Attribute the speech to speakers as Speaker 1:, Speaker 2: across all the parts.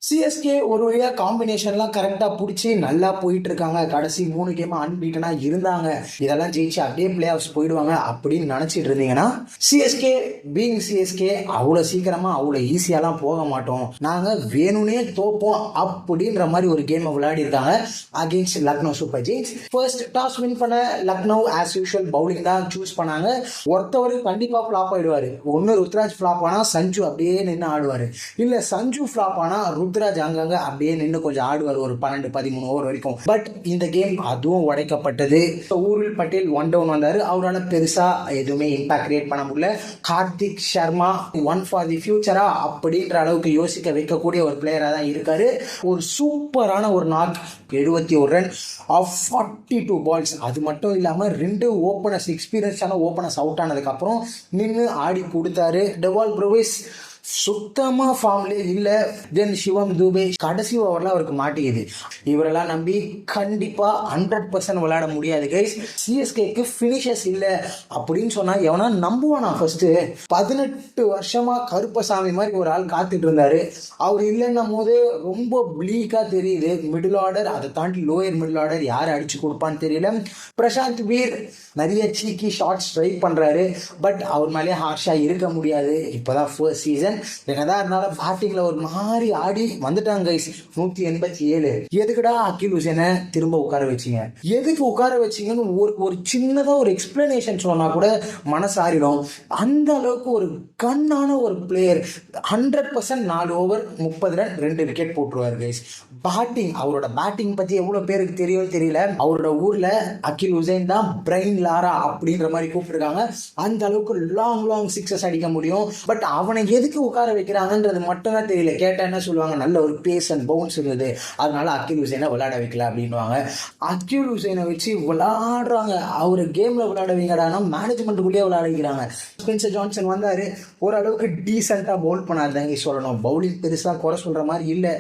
Speaker 1: CSK ஒரு வழியா காம்பினேஷன்லாம் கரெக்டாக பிடிச்சி நல்லா போயிட்டு இருக்காங்க. கடைசி 3 கேம் அன்பீட்டனா இருந்தாங்க. இதெல்லாம் ஜெயிச்சு அப்படியே பிளே ஆஃப்ஸ் போயிடுவாங்க அப்படின்னு நினச்சிட்டு இருந்தீங்கன்னா, சிஎஸ்கே பீயிங் சிஎஸ்கே அவ்வளோ சீக்கிரமா அவ்வளோ ஈஸியாலாம் போக மாட்டோம், நாங்கள் வேணும்னே தோப்போம் அப்படின்ற மாதிரி ஒரு கேமை விளையாடி இருக்காங்க against Lucknow super giants. First toss win பண்ண லக்னோ ஆஸ் யூஷுவல் பவுலிங் தான் சூஸ் பண்ணாங்க. ஒருத்தவர் கண்டிப்பாக ஃப்ளாப் ஆயிடுவார். ஒன்று ருத்ராஜ் ஃப்ளாப் ஆனால் சஞ்சு அப்படியே நின்று ஆடுவார், இல்லை சஞ்சு ஃப்ளாப் ஆனால் ருத்ராஜ் அங்கங்க அப்படியே நின்று கொஞ்சம் ஆடுவார் ஒரு 12-13 ஓவர் வரைக்கும். பட் இந்த கேம் அதுவும் உடைக்கப்பட்டது. ஊர்வில் பட்டேல் 1 டவுன் வந்தார். அவரால் பெருசா எதுவுமே இம்பாக்ட் கிரியேட் பண்ண முடியல. Karthik Sharma one for the ஃபியூச்சரா அப்படின்ற அளவுக்கு யோசிக்க வைக்கக்கூடிய ஒரு பிளேயரா தான் இருக்காரு. ஒரு சூப்பரான ஒரு நாக் 71 ரன் ஆஃப் 42 பால்ஸ். அது மட்டும் இல்லாமல் 2 ஓப்பனர்ஸ் எக்ஸ்பீரியன்ஸான ஓப்பனர்ஸ் அவுட் ஆனதுக்கு அப்புறம் நின்று ஆடி கொடுத்தாரு. டெவால் ப்ரூவிஸ் சுத்தமாக ஃபார்ம்லே இல்லை. தென் சிவம் தூபே கடைசி ஓவரில் அவருக்கு மாட்டிக்குது. இவரெல்லாம் நம்பி கண்டிப்பாக 100% விளையாட முடியாது கைஸ். சிஎஸ்கேக்கு ஃபினிஷர்ஸ் இல்லை அப்படின்னு சொன்னால் எவனா நம்புவானா? ஃபர்ஸ்ட்டு 18 வருஷமாக கருப்பசாமி மாதிரி ஒரு ஆள் காத்துட்டு இருந்தாரு. அவர் இல்லைன்னும் போது ரொம்ப ப்ளீக்காக தெரியுது. மிடில் ஆர்டர், அதை தாண்டி லோயர் மிடில் ஆர்டர் யார் அடிச்சு கொடுப்பான்னு தெரியல. பிரசாந்த் வீர் நிறைய சீக்கி ஷார்ட்ஸ் ட்ரை பண்ணுறாரு. பட் அவர் மேலேயே ஹார்ஷாக இருக்க முடியாது. இப்போதான் ஃபர்ஸ்ட் சீசன். என்னதான் இருந்தாலும் பேட்டிங்ல ஒரு மாதிரி ஆடி வந்துட்டாங்க கைஸ். 187. எதுக்குடா அகில் ஹுசேனை திரும்ப உட்கார வச்சிங்க? எதுக்கு உட்கார வச்சிங்கன்னு ஒரு சின்னதா ஒரு எக்ஸ்பிளனேஷன் சொன்னா கூட மனசாரிடும். அந்த அளவுக்கு ஒரு கண்ணான ஒரு பிளேயர். 100% 4 ஓவர் 30 ரன் 2 விக்கெட் போட்டுருவார் கைஸ். பேட்டிங், அவரோட பேட்டிங் பத்தி எவ்வளவு பேருக்கு தெரியும் தெரியல. அவரோட ஊர்ல அகில் ஹுசேன் தான் பிரைன் லாரா அப்படின்ற மாதிரி கூப்பிட்டுருக்காங்க. அந்த அளவுக்கு லாங் சிக்ஸஸ் அடிக்க முடியும். பட் அவனை எதுக்கு உட்கார வைக்கிறாங்கன்றது மட்டும் தான் தெரியல. கேட்டா என்ன சொல்லுவாங்க, நல்ல ஒரு பேஸ் அண்ட் பவுன்ஸ் இருந்தது, அதனால அகில் ஹுசேனை விளையாட வைக்கல அப்படின்வாங்க. அகில் ஹுசேனை வச்சு விளையாடுறாங்க. அவர் கேம்ல விளையாட வைக்கிறாங்கன்னா மேனேஜ்மெண்ட்டுக்குள்ளேயே விளையாட வைக்கிறாங்க. ஸ்பென்சர் ஜான்சன் வந்தாரு, ஓரளவுக்கு டீசெண்டா பவுல் பண்ணாதாங்க சொல்லணும். பவுலிங் பெருசா குறை சொல்ற மாதிரி இல்லை.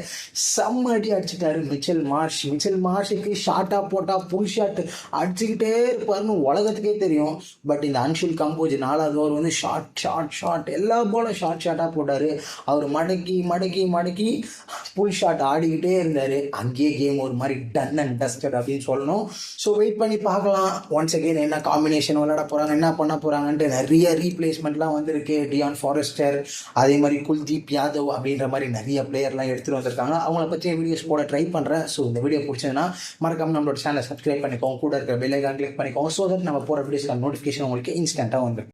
Speaker 1: செம்ம அடி அடிச்சுட்டாரு மிச்சல் மார்ஷுக்கு ஷார்ட்டா போட்டா புல் ஷாட் அடிச்சுக்கிட்டே இருப்பாருன்னு உலகத்துக்கே தெரியும். பட் இந்த அன்ஷுல் கம்போஜ் 4வது ஓவர் வந்து ஷார்ட் எல்லா போலும் ஷார்ட்டாக போட்டார். அவர் மடக்கி புல் ஷாட் ஆடிக்கிட்டே இருந்தார். அங்கேயே கேம் ஒரு மாதிரி டன் அண்ட் டஸ்டட் அப்படின்னு சொல்லணும். ஸோ வெயிட் பண்ணி பார்க்கலாம் ஒன்ஸ் அகெயின் என்ன காம்பினேஷன் விளையாட போகிறாங்க, என்ன பண்ண போகிறாங்கன்ட்டு. நிறைய ரீப்ளேஸ்மெண்ட்லாம் வந்திருக்கு. டியான் ஃபாரஸ்டர், அதே மாதிரி குல்தீப் யாதவ் அப்படின்ற மாதிரி நிறைய பிளேயர்லாம் எடுத்துகிட்டு வந்திருக்காங்க. அவங்கள பற்றி வீடியோஸ் போட ட்ரை பண்ணுறேன். ஸோ இந்த வீடியோ பிடிச்சதுன்னா மறக்காம நம்மளோட சேனலை சப்ஸ்கிரைப் பண்ணிக்கோங்க, கூட இருக்கிற பெல் ஐகான் கிளிக் பண்ணிக்கோங்க. ஸோ தட் நம்ம போகிற வீடியோஸ்க்கான நோட்டிஃபிகேஷன் உங்களுக்கு இன்ஸ்டன்ட்டாக வந்துடும்.